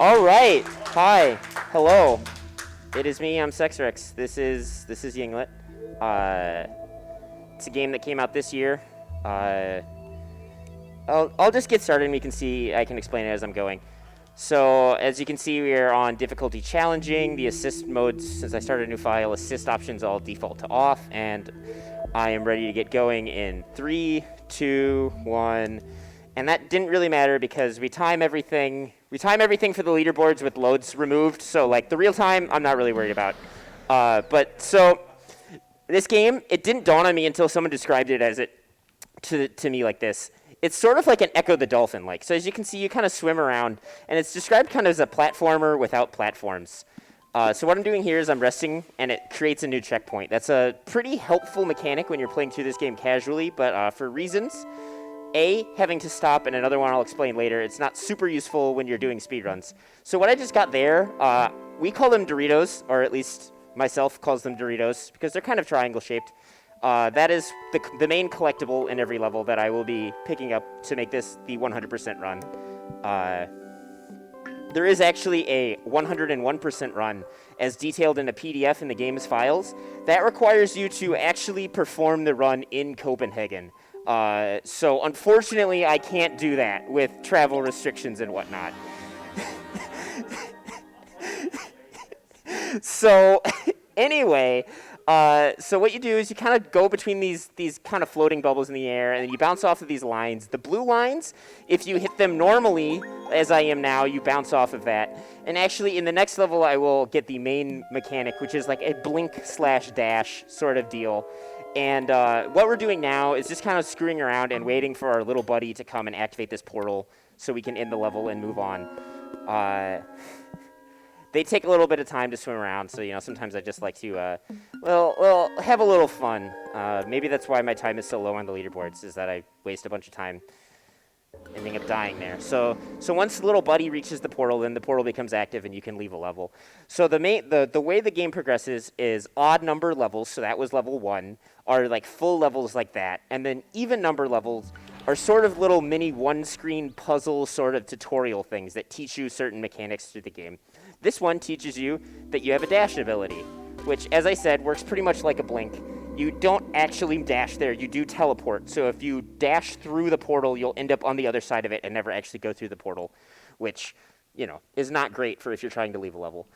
All right. Hi. Hello. It is me. I'm seckswrecks. This is Ynglet. It's a game that came out this year. I'll just get started and we can see. I can explain it as I'm going. So as you can see, we are on difficulty challenging. The assist modes, since I started a new file, assist options all default to off, and I am ready to get going in 3, 2, 1. And that didn't really matter because we time everything. We time everything for the leaderboards with loads removed. So like the real time, I'm not really worried about. But so this game, it didn't dawn on me until someone described it as to me like this. It's sort of like an Echo the Dolphin like. So as you can see, you kind of swim around, and it's described kind of as a platformer without platforms. So what I'm doing here is I'm resting, and it creates a new checkpoint. That's a pretty helpful mechanic when you're playing through this game casually, but for reasons, having to stop, and another one I'll explain later, it's not super useful when you're doing speedruns. So what I just got there, we call them Doritos, or at least myself calls them Doritos, because they're kind of triangle-shaped. That is the main collectible in every level that I will be picking up to make this the 100% run. There is actually a 101% run as detailed in a PDF in the game's files. That requires you to actually perform the run in Copenhagen. So unfortunately, I can't do that with travel restrictions and whatnot. So anyway, so what you do is you kind of go between these kind of floating bubbles in the air, and then you bounce off of these lines. The blue lines, if you hit them normally, as I am now, you bounce off of that. And actually, in the next level, I will get the main mechanic, which is like a blink/dash sort of deal. And what we're doing now is just kind of screwing around and waiting for our little buddy to come and activate this portal so we can end the level and move on. They take a little bit of time to swim around, so sometimes I just like to, well, have a little fun. Maybe that's why my time is so low on the leaderboards, is that I waste a bunch of time ending up dying there. So once the little buddy reaches the portal, then the portal becomes active and you can leave a level. So the way the game progresses is odd number levels, so that was level 1, are like full levels like that. And then even number levels are sort of little mini one-screen puzzle sort of tutorial things that teach you certain mechanics through the game. This one teaches you that you have a dash ability, which, as I said, works pretty much like a blink. You don't actually dash there, you do teleport. So if you dash through the portal, you'll end up on the other side of it and never actually go through the portal, which, is not great for if you're trying to leave a level.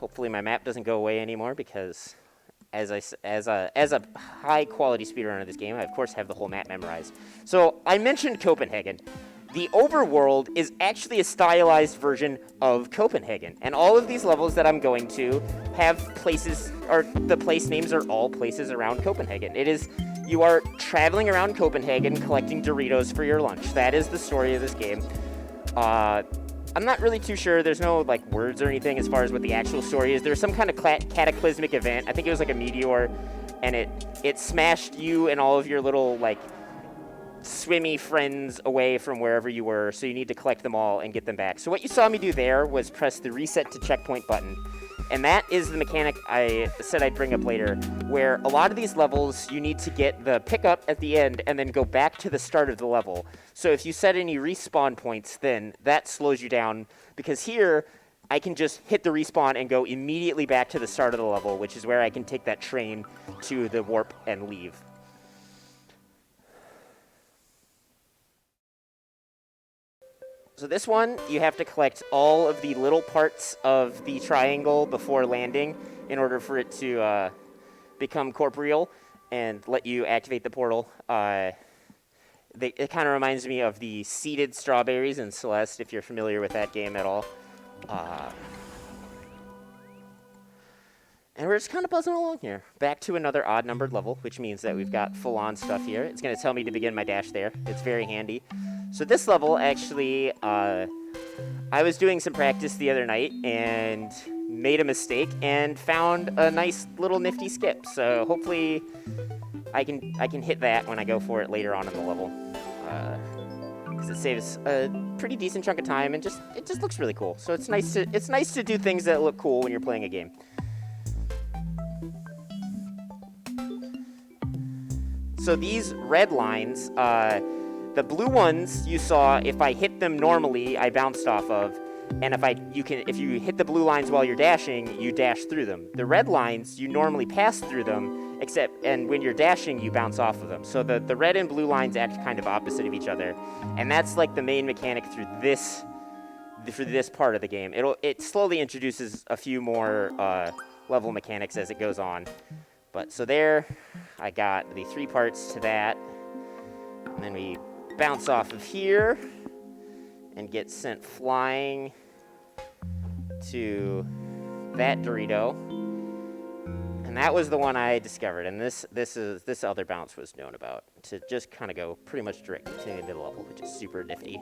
Hopefully my map doesn't go away anymore, because as a high quality speedrunner of this game, I of course have the whole map memorized. So I mentioned Copenhagen. The overworld is actually a stylized version of Copenhagen, and all of these levels that I'm going to have places, or the place names are all places around Copenhagen. You are traveling around Copenhagen collecting Doritos for your lunch. That is the story of this game. I'm not really too sure. There's no words or anything as far as what the actual story is. There's some kind of cataclysmic event. I think it was like a meteor, and it smashed you and all of your little swimmy friends away from wherever you were, so you need to collect them all and get them back. So what you saw me do there was press the reset to checkpoint button, and that is the mechanic I said I'd bring up later, where a lot of these levels you need to get the pickup at the end and then go back to the start of the level. So if you set any respawn points, then that slows you down, because here I can just hit the respawn and go immediately back to the start of the level, which is where I can take that train to the warp and leave. So this one, you have to collect all of the little parts of the triangle before landing in order for it to become corporeal and let you activate the portal. It kind of reminds me of the seeded strawberries in Celeste, if you're familiar with that game at all. And we're just kind of buzzing along here. Back to another odd-numbered level, which means that we've got full-on stuff here. It's going to tell me to begin my dash there. It's very handy. So this level, actually, I was doing some practice the other night and made a mistake and found a nice little nifty skip. So hopefully I can hit that when I go for it later on in the level. Because it saves a pretty decent chunk of time, and it just looks really cool. So it's nice to do things that look cool when you're playing a game. So these red lines, The blue ones you saw, if I hit them normally, I bounced off of, and if you hit the blue lines while you're dashing, you dash through them. The red lines, you normally pass through them, and when you're dashing, you bounce off of them. So the red and blue lines act kind of opposite of each other, and that's like the main mechanic through this part of the game. It slowly introduces a few more level mechanics as it goes on. But so there, I got the 3 parts to that, and then we bounce off of here and get sent flying to that Dorito. And that was the one I discovered, and this other bounce was known about, to just kind of go pretty much directly to the end of the level, which is super nifty.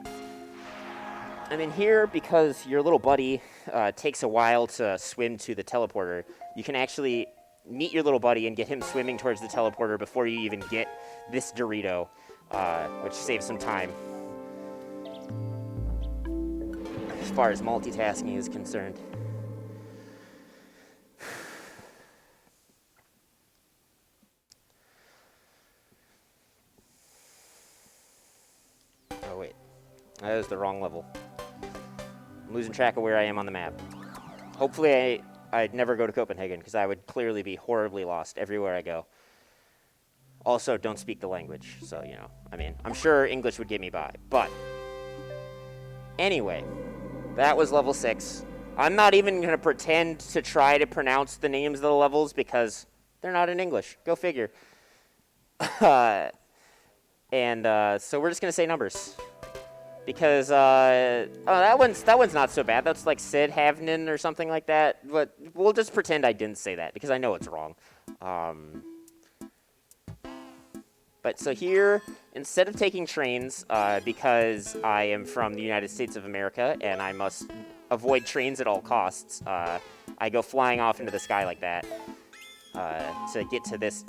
And then here, because your little buddy takes a while to swim to the teleporter, you can actually meet your little buddy and get him swimming towards the teleporter before you even get this Dorito, which saves some time as far as multitasking is concerned. Oh wait, that was the wrong level. I'm losing track of where I am on the map. Hopefully I'd never go to Copenhagen, because I would clearly be horribly lost everywhere I go. Also, don't speak the language, so, you know, I mean, I'm sure English would get me by, but anyway, that was level 6. I'm not even going to pretend to try to pronounce the names of the levels, because they're not in English. Go figure. So we're just going to say numbers. Because, that one's not so bad. That's like Sid Havnen or something like that. But we'll just pretend I didn't say that, because I know it's wrong. But so here, instead of taking trains, because I am from the United States of America and I must avoid trains at all costs, I go flying off into the sky like that to get to this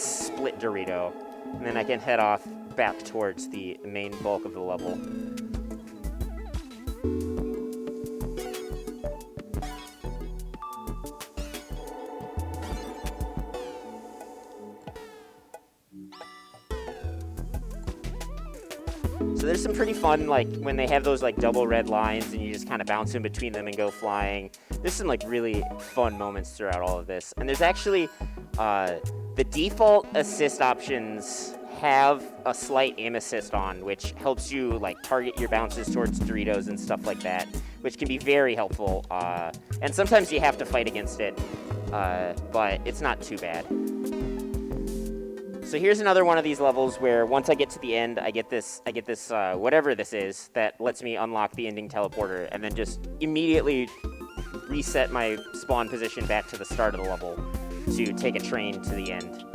split Dorito. And then I can head off back towards the main bulk of the level. So there's some pretty fun, like, when they have those, like, double red lines and you just kind of bounce in between them and go flying. There's some, like, really fun moments throughout all of this. And there's actually, the default assist options have a slight aim assist on, which helps you, like, target your bounces towards Doritos and stuff like that, which can be very helpful. And sometimes you have to fight against it, but it's not too bad. So here's another one of these levels where once I get to the end, I get this whatever this is that lets me unlock the ending teleporter, and then just immediately reset my spawn position back to the start of the level to take a train to the end.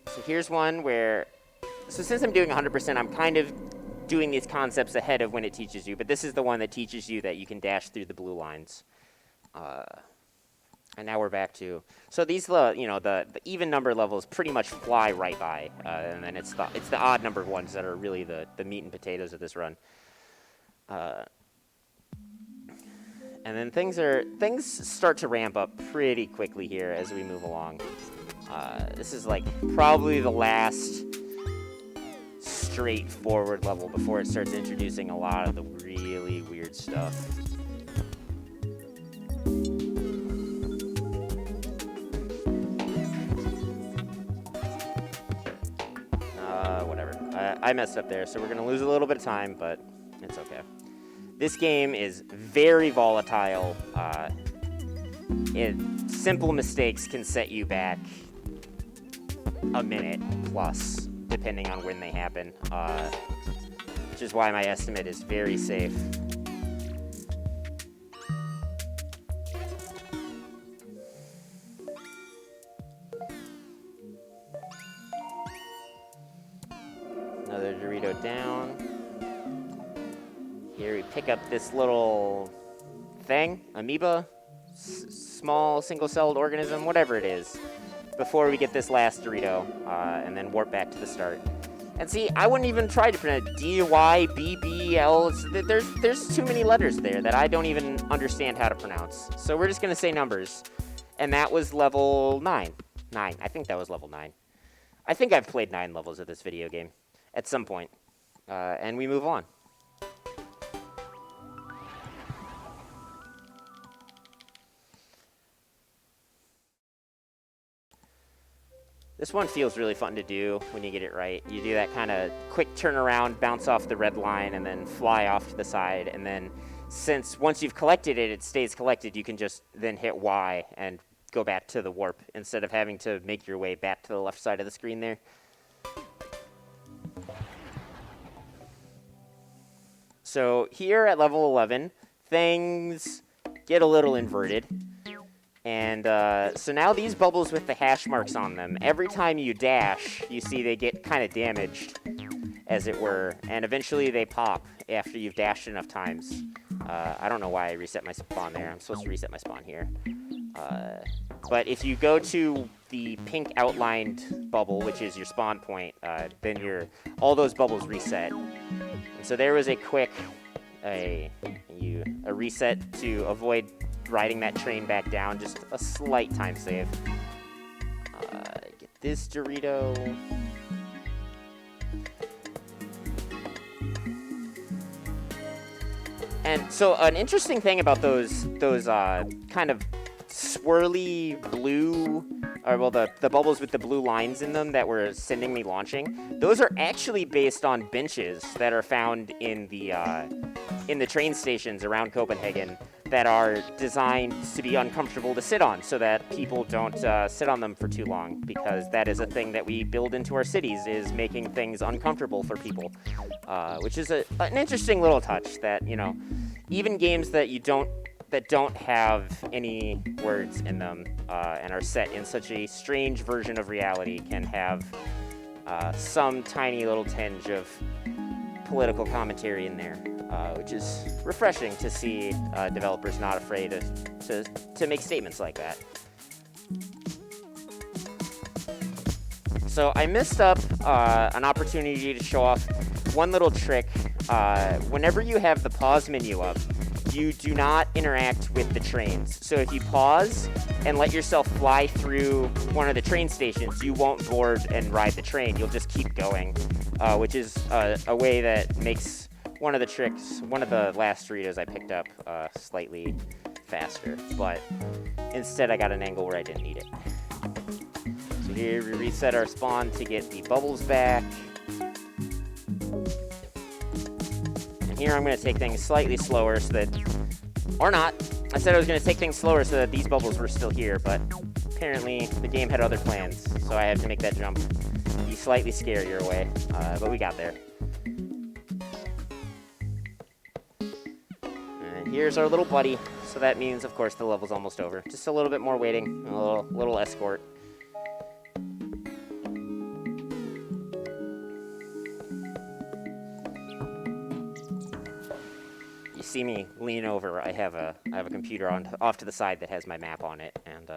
So here's one where, so since I'm doing 100%, I'm kind of doing these concepts ahead of when it teaches you, but this is the one that teaches you that you can dash through the blue lines. And now we're back to, so these, the even number levels pretty much fly right by, and then it's the odd numbered ones that are really the meat and potatoes of this run. And then things start to ramp up pretty quickly here as we move along. This is like probably the last straightforward level before it starts introducing a lot of the really weird stuff. Whatever. I messed up there, so we're going to lose a little bit of time, but it's okay. This game is very volatile. Simple mistakes can set you back a minute plus, depending on when they happen, which is why my estimate is very safe. Another Dorito down. Here we pick up this little thing, amoeba, small single-celled organism, whatever it is. before we get this last Dorito, and then warp back to the start. And see, I wouldn't even try to pronounce D-Y-B-B-L. There's too many letters there that I don't even understand how to pronounce. So we're just going to say numbers. And that was level 9. 9. I think that was level 9. I think I've played 9 levels of this video game at some point. And we move on. This one feels really fun to do when you get it right. You do that kind of quick turnaround, bounce off the red line, and then fly off to the side. And then since once you've collected it, it stays collected, you can just then hit Y and go back to the warp instead of having to make your way back to the left side of the screen there. So here at level 11, things get a little inverted. And so now these bubbles with the hash marks on them, every time you dash, you see they get kind of damaged, as it were. And eventually they pop after you've dashed enough times. I don't know why I reset my spawn there. I'm supposed to reset my spawn here. But if you go to the pink outlined bubble, which is your spawn point, then all those bubbles reset. And so there was a quick a reset to avoid riding that train back down, just a slight time save. Get this Dorito. And so an interesting thing about those kind of swirly blue, or well, the bubbles with the blue lines in them that were sending me launching, those are actually based on benches that are found in the train stations around Copenhagen that are designed to be uncomfortable to sit on, so that people don't sit on them for too long, because that is a thing that we build into our cities, is making things uncomfortable for people, which is an interesting little touch that, you know, even games that don't have any words in them and are set in such a strange version of reality can have some tiny little tinge of political commentary in there, which is refreshing to see developers not afraid to make statements like that. So I missed up an opportunity to show off one little trick. Whenever you have the pause menu up, you do not interact with the trains. So if you pause and let yourself fly through one of the train stations, you won't board and ride the train. You'll just keep going, which is a way that makes one of the last Doritos I picked up slightly faster. But instead I got an angle where I didn't need it. So here we reset our spawn to get the bubbles back. Here I'm going to take things slightly slower so that, or not, I said I was going to take things slower so that these bubbles were still here, but apparently the game had other plans, so I had to make that jump the slightly scarier way, but we got there. And here's our little buddy, so that means, of course, the level's almost over. Just a little bit more waiting, a little escort. See me lean over, I have a computer off to the side that has my map on it, and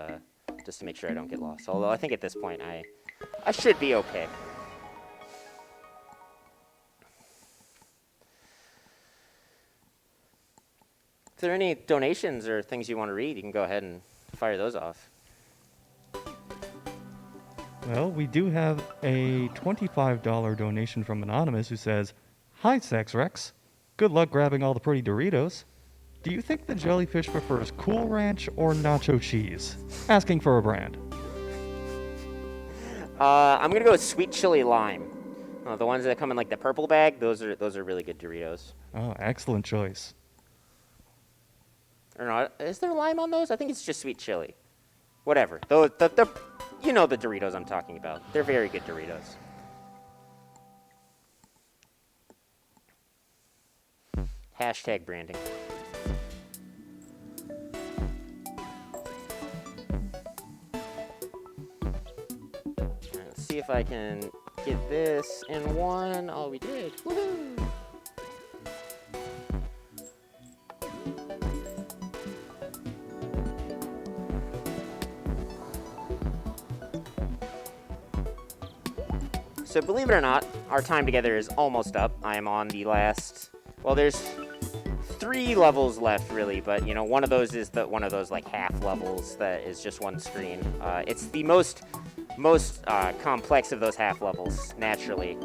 just to make sure I don't get lost. Although I think at this point I should be okay. If there are any donations or things you want to read, you can go ahead and fire those off. Well, we do have a $25 donation from Anonymous who says, "Hi, seckswrecks. Good luck grabbing all the pretty Doritos. Do you think the jellyfish prefers Cool Ranch or nacho cheese? Asking for a brand." I'm gonna go with sweet chili lime. The ones that come in like the purple bag, those are really good Doritos. Oh, excellent choice. Or not? Is there lime on those? I think it's just sweet chili. Whatever. You know the Doritos I'm talking about. They're very good Doritos. Hashtag branding. Let's see if I can get this in one. Oh, we did. Woohoo! So believe it or not, our time together is almost up. I am on the last, well, there's 3 levels left really, but you know, one of those is one of those like half levels that is just one screen. It's the most complex of those half levels, naturally,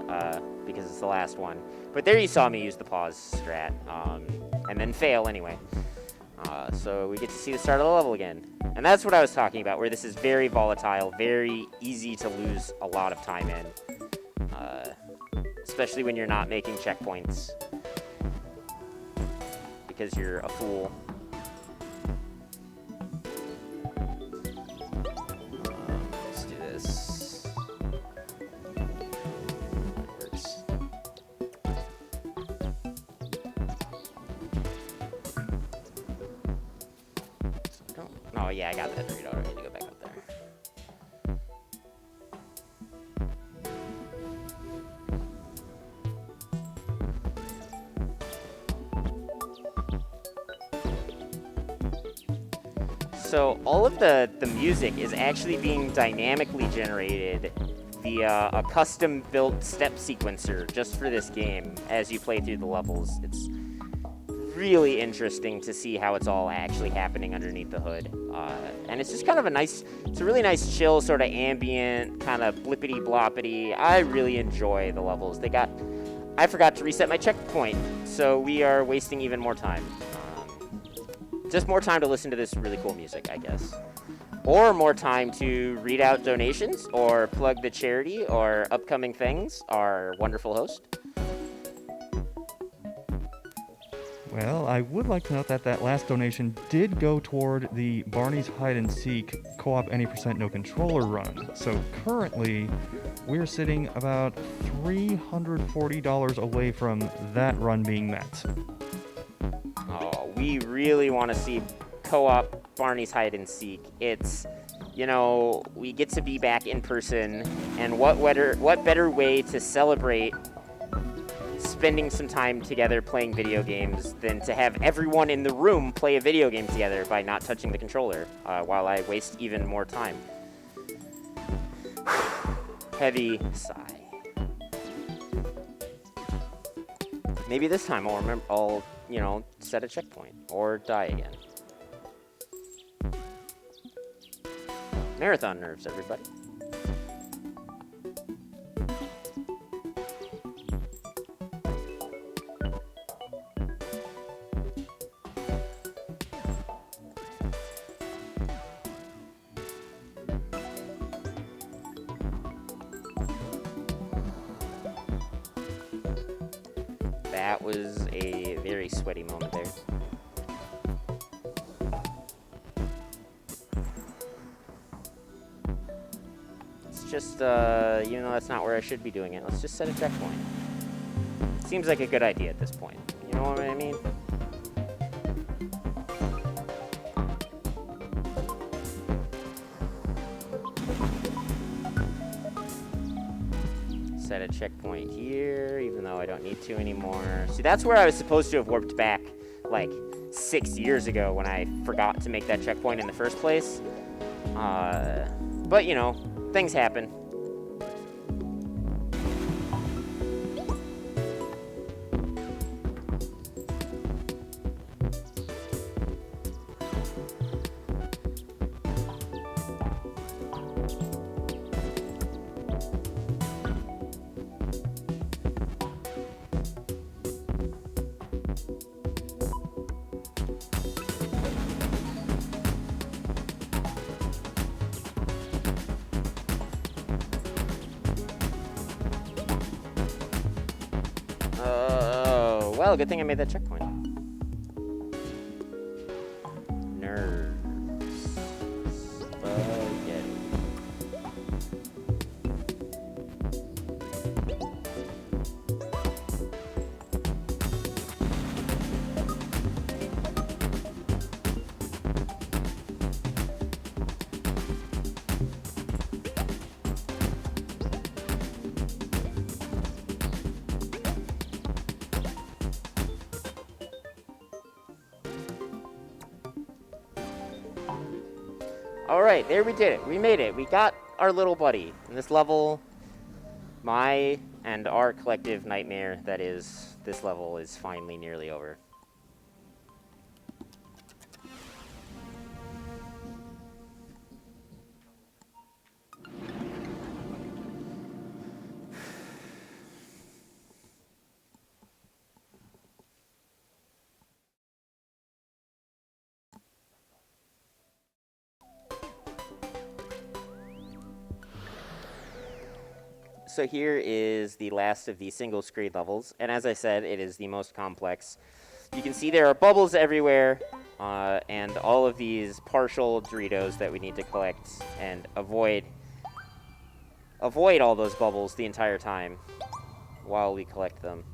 because it's the last one. But there you saw me use the pause strat, and then fail anyway. So we get to see the start of the level again. And that's what I was talking about, where this is very volatile, very easy to lose a lot of time in. Especially when you're not making checkpoints. Because you're a fool. Let's do this. That works. Oh yeah, I got that Dorito. I don't need to go back up there. So all of the music is actually being dynamically generated via a custom-built step sequencer just for this game as you play through the levels. It's really interesting to see how it's all actually happening underneath the hood. And it's just kind of it's a really nice chill sort of ambient, kind of blippity-bloppity. I really enjoy the levels. I forgot to reset my checkpoint, so we are wasting even more time. Just more time to listen to this really cool music, I guess. Or more time to read out donations, or plug the charity, or upcoming things, our wonderful host. Well, I would like to note that last donation did go toward the Barney's Hide and Seek co-op any % no controller run. So currently, we're sitting about $340 away from that run being met. Oh, we really want to see co-op Barney's Hide and Seek. It's, you know, we get to be back in person, and what better way to celebrate spending some time together playing video games than to have everyone in the room play a video game together by not touching the controller while I waste even more time. Heavy sigh. Maybe this time I'll set a checkpoint or die again. Marathon nerves, everybody. That was a very sweaty moment there. It's just, even though that's not where I should be doing it, let's just set a checkpoint. Seems like a good idea at this point. You know what I mean? Set a checkpoint here, even though I don't need to anymore. See, that's where I was supposed to have warped back, like, 6 years ago when I forgot to make that checkpoint in the first place. But, you know, things happen. Well, good thing I made that checkpoint. Nerves. Spaghetti. All right, there we did it. We made it. We got our little buddy. And this level My and our collective nightmare that is this level is finally nearly over. So here is the last of the single screen levels, and as I said, it is the most complex. You can see there are bubbles everywhere, and all of these partial Doritos that we need to collect and avoid all those bubbles the entire time while we collect them.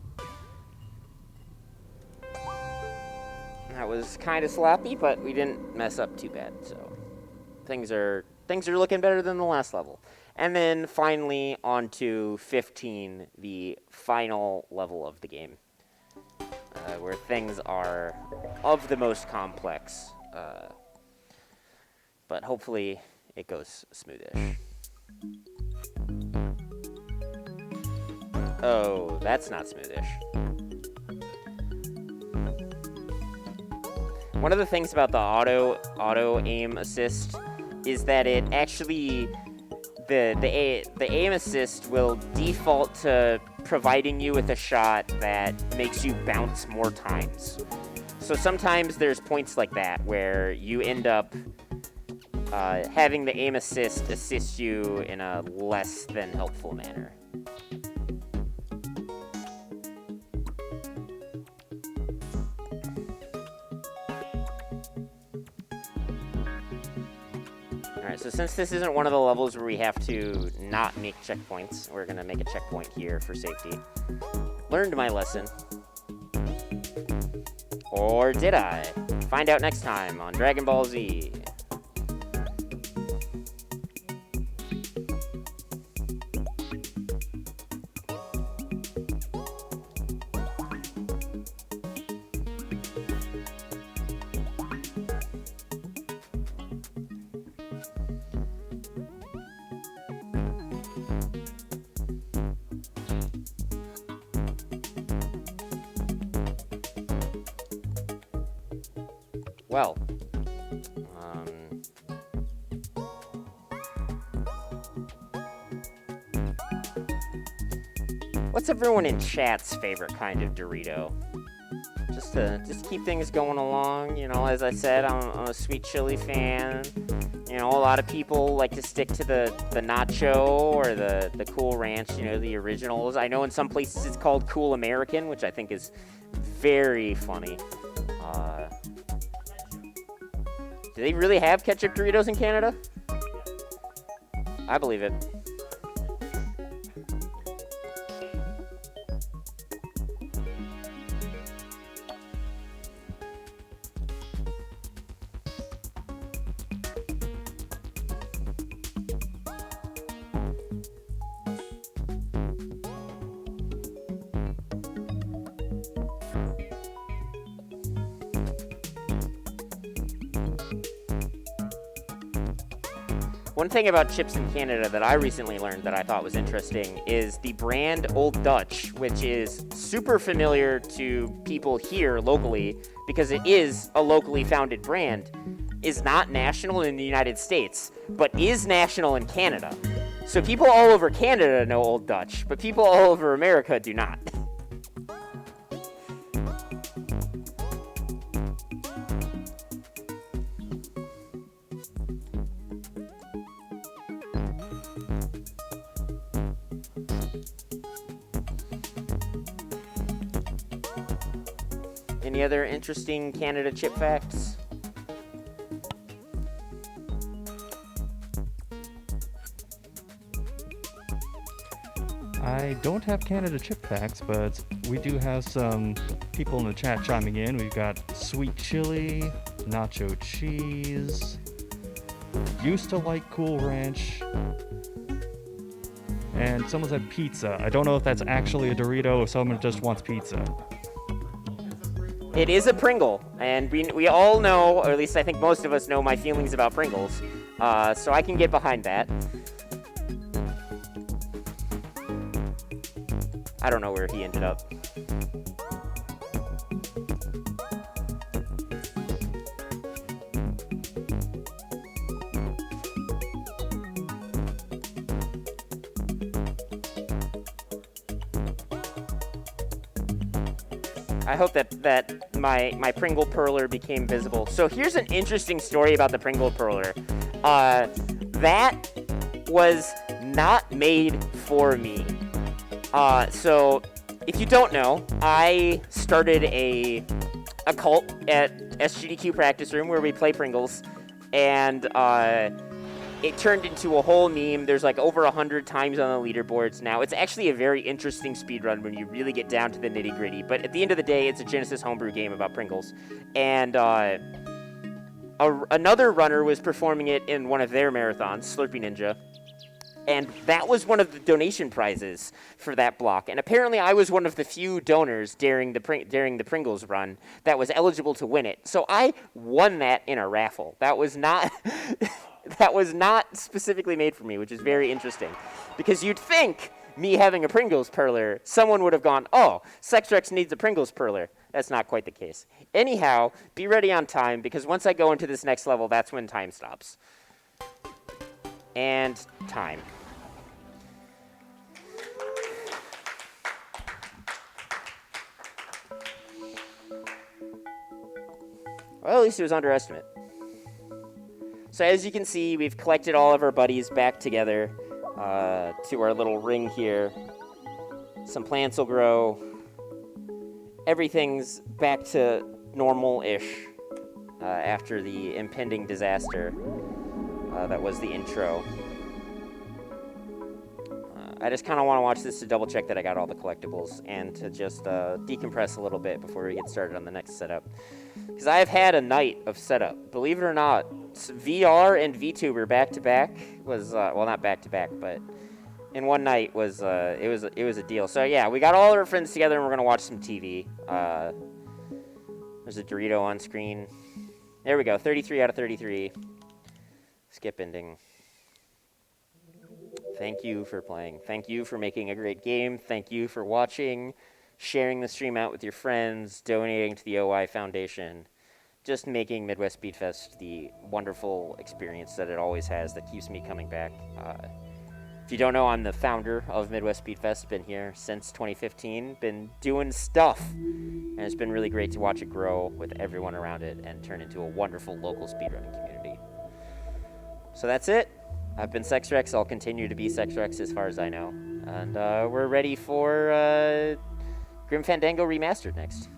That was kind of sloppy, but we didn't mess up too bad, so things are looking better than the last level. And then finally on to 15, the final level of the game, where things are of the most complex, but hopefully it goes smoothish. Oh, that's not smoothish. One of the things about the auto aim assist is that it actually the aim assist will default to providing you with a shot that makes you bounce more times. So sometimes there's points like that where you end up having the aim assist you in a less than helpful manner. Alright, so since this isn't one of the levels where we have to not make checkpoints, we're going to make a checkpoint here for safety. Learned my lesson. Or did I? Find out next time on Dragon Ball Z. Well, what's everyone in chat's favorite kind of Dorito? Just to keep things going along, you know, as I said, I'm a sweet chili fan. You know, a lot of people like to stick to the nacho or the Cool Ranch, you know, the originals. I know in some places it's called Cool American, which I think is very funny. Do they really have ketchup Doritos in Canada? I believe it. One thing about chips in Canada that I recently learned that I thought was interesting is the brand Old Dutch, which is super familiar to people here locally because it is a locally founded brand, is not national in the United States, but is national in Canada. So people all over Canada know Old Dutch, but people all over America do not. Any other interesting Canada chip facts? I don't have Canada chip facts, but we do have some people in the chat chiming in. We've got sweet chili, nacho cheese, used to like Cool Ranch, and someone said pizza. I don't know if that's actually a Dorito or someone just wants pizza. It is a Pringle, and we all know, or at least I think most of us know my feelings about Pringles, so I can get behind that. I don't know where he ended up. I hope that my Pringle Perler became visible. So here's an interesting story about the Pringle Perler. That was not made for me. So if you don't know, I started a cult at SGDQ practice room where we play Pringles, and it turned into a whole meme. There's like over 100 times on the leaderboards now. It's actually a very interesting speedrun when you really get down to the nitty gritty. But at the end of the day, it's a Genesis homebrew game about Pringles. And another runner was performing it in one of their marathons, Slurpee Ninja. And that was one of the donation prizes for that block. And apparently I was one of the few donors during the Pringles run that was eligible to win it. So I won that in a raffle. That was not that was not specifically made for me, which is very interesting. Because you'd think me having a Pringles Perler, someone would have gone, oh, seckswrecks needs a Pringles Perler. That's not quite the case. Anyhow, be ready on time, because once I go into this next level, that's when time stops. And time. Well, at least it was underestimate. So as you can see, we've collected all of our buddies back together to our little ring here. Some plants will grow. Everything's back to normal-ish after the impending disaster that was the intro. I just kind of want to watch this to double check that I got all the collectibles and to just decompress a little bit before we get started on the next setup. Because I've had a night of setup. Believe it or not, VR and VTuber back-to-back was, well, not back-to-back, but in one night was, it was a deal. So yeah, we got all our friends together and we're going to watch some TV. There's a Dorito on screen. There we go, 33 out of 33. Skip ending. Thank you for playing. Thank you for making a great game. Thank you for watching, sharing the stream out with your friends, donating to the OI Foundation, just making Midwest Speedfest the wonderful experience that it always has that keeps me coming back. If you don't know, I'm the founder of Midwest Speedfest. Been here since 2015. Been doing stuff. And it's been really great to watch it grow with everyone around it and turn into a wonderful local speedrunning community. So that's it. I've been seckswrecks. I'll continue to be seckswrecks as far as I know. And we're ready for Grim Fandango Remastered next.